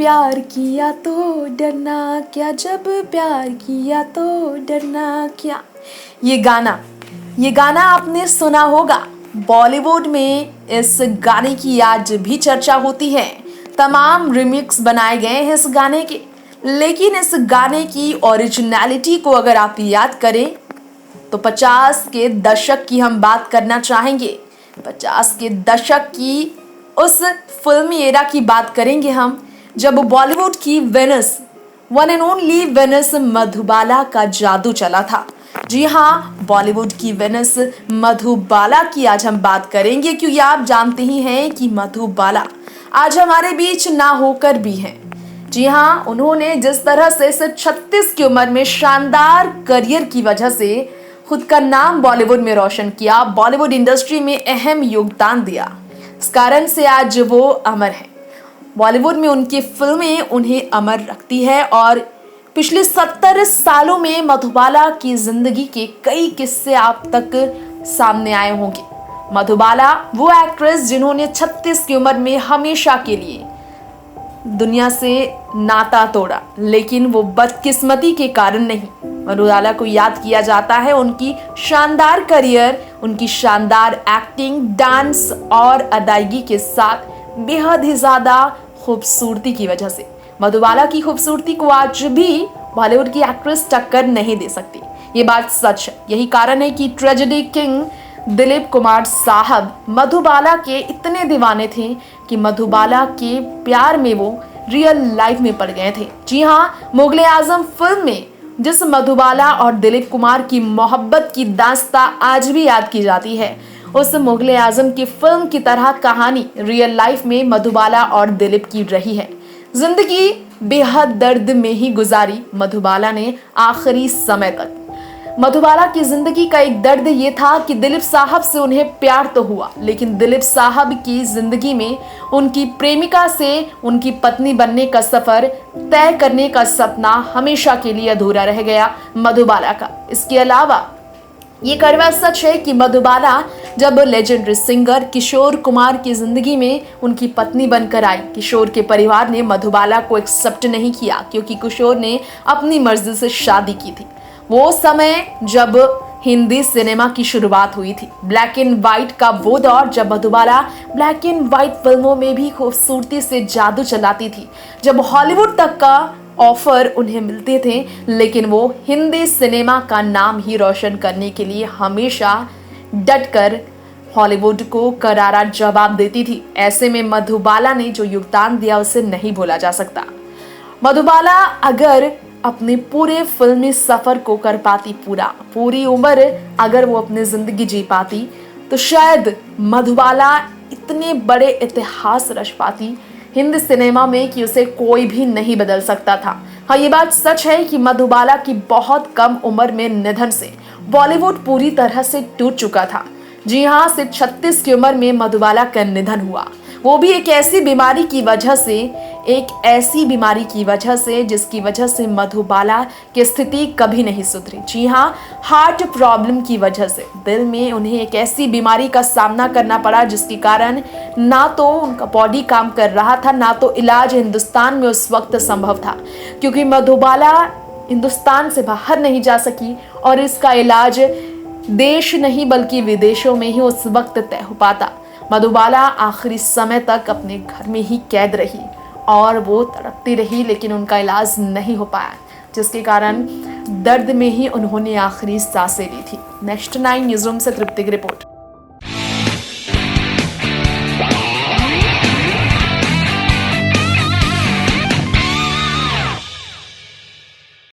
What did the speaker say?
प्यार किया तो डरना क्या, जब प्यार किया तो डरना क्या। ये गाना आपने सुना होगा। बॉलीवुड में इस गाने की आज भी चर्चा होती है। तमाम रिमिक्स बनाए गए हैं इस गाने के, लेकिन इस गाने की ओरिजिनलिटी को अगर आप याद करें तो 50 के दशक की हम बात करना चाहेंगे। 50 के दशक की उस फिल्मी एरा की बात करेंगे हम, जब बॉलीवुड की Venice, one and only Venice Madhubala का जादू चला था। जी हाँ, बॉलीवुड की वेनिस मधुबाला की आज हम बात करेंगे, क्योंकि आप जानते ही हैं कि मधुबाला आज हमारे बीच ना होकर भी हैं। जी हाँ, उन्होंने जिस तरह से सिर्फ 36 की उम्र में शानदार करियर की वजह से खुद का नाम बॉलीवुड में रोशन किया, बॉलीवुड इंडस्ट्री में अहम योगदान दिया, इस कारण से आज वो अमर है। बॉलीवुड में उनकी फिल्में उन्हें अमर रखती है और पिछले 70 सालों में मधुबाला की जिंदगी के कई किस्से आप तक सामने आए होंगे। मधुबाला वो एक्ट्रेस जिन्होंने 36 की उम्र में हमेशा के लिए दुनिया से नाता तोड़ा, लेकिन वो बदकिस्मती के कारण नहीं। मधुबाला को याद किया जाता है उनकी शानदार करियर, उनकी शानदार एक्टिंग, डांस और अदायगी के साथ बेहद ही ज्यादा खूबसूरती की वजह से। मधुबाला की खूबसूरती को आज भी बॉलीवुड की एक्ट्रेस टक्कर नहीं दे सकती, ये बात सच है। यही कारण है कि ट्रेजेडी किंग दिलीप कुमार साहब मधुबाला के इतने दीवाने थे कि मधुबाला के प्यार में वो रियल लाइफ में पड़ गए थे। जी हाँ, मुगले आजम फिल्म में जिस मधुबाला और दिलीप कुमार की मोहब्बत की दास्ता आज भी याद की जाती है, उस मुगले आजम की फिल्म की तरह कहानी रियल लाइफ में मधुबाला और दिलीप की रही है। जिंदगी बेहद दर्द में ही गुजारी मधुबाला ने आखिरी समय तक। मधुबाला की जिंदगी का एक दर्द ये था कि दिलीप साहब से उन्हें प्यार तो हुआ, लेकिन दिलीप साहब की जिंदगी में उनकी प्रेमिका से उनकी पत्नी बनने का सफर तय करने का सपना हमेशा के लिए अधूरा रह गया मधुबाला का। इसके अलावा ये कड़वा सच है कि मधुबाला जब लेजेंडरी सिंगर किशोर कुमार की जिंदगी में उनकी पत्नी बनकर आई, किशोर के परिवार ने मधुबाला को एक्सेप्ट नहीं किया, क्योंकि किशोर ने अपनी मर्जी से शादी की थी। वो समय जब हिंदी सिनेमा की शुरुआत हुई थी, ब्लैक एंड व्हाइट का वो दौर जब मधुबाला ब्लैक एंड व्हाइट फिल्मों में भी खूबसूरती से जादू चलाती थी, जब हॉलीवुड तक का ऑफर उन्हें मिलते थे, लेकिन वो हिंदी सिनेमा का नाम ही रोशन करने के लिए हमेशा डटकर हॉलीवुड को करारा जवाब देती थी। ऐसे में मधुबाला ने जो योगदान दिया उसे नहीं भूला जा सकता। मधुबाला अगर अपने पूरे फिल्मी सफर को कर पाती पूरी उम्र अगर वो अपनी जिंदगी जी पाती, तो शायद मधुबाला इतने बड़े इतिहास रच पाती हिंदी सिनेमा में कि उसे कोई भी नहीं बदल सकता था। हाँ, ये बात सच है कि मधुबाला की बहुत कम उम्र में निधन से बॉलीवुड पूरी तरह से टूट चुका था। जी हाँ, सिर्फ 36 की उम्र में मधुबाला का निधन हुआ, वो भी एक ऐसी बीमारी की वजह से जिसकी वजह से मधुबाला की स्थिति कभी नहीं सुधरी। जी हाँ, हार्ट प्रॉब्लम की वजह से दिल में उन्हें एक ऐसी बीमारी का सामना करना पड़ा जिसके कारण ना तो उनका बॉडी काम कर रहा था, ना तो इलाज हिंदुस्तान में उस वक्त संभव था, क्योंकि मधुबाला हिंदुस्तान से बाहर नहीं जा सकी और इसका इलाज देश नहीं बल्कि विदेशों में ही उस वक्त तय हो पाता। मधुबाला आखिरी समय तक अपने घर में ही कैद रही और वो तड़पती रही, लेकिन उनका इलाज नहीं हो पाया, जिसके कारण दर्द में ही उन्होंने आखिरी सांसें ली थी। नेक्स्ट 9 न्यूज़ रूम से तृप्ति की रिपोर्ट।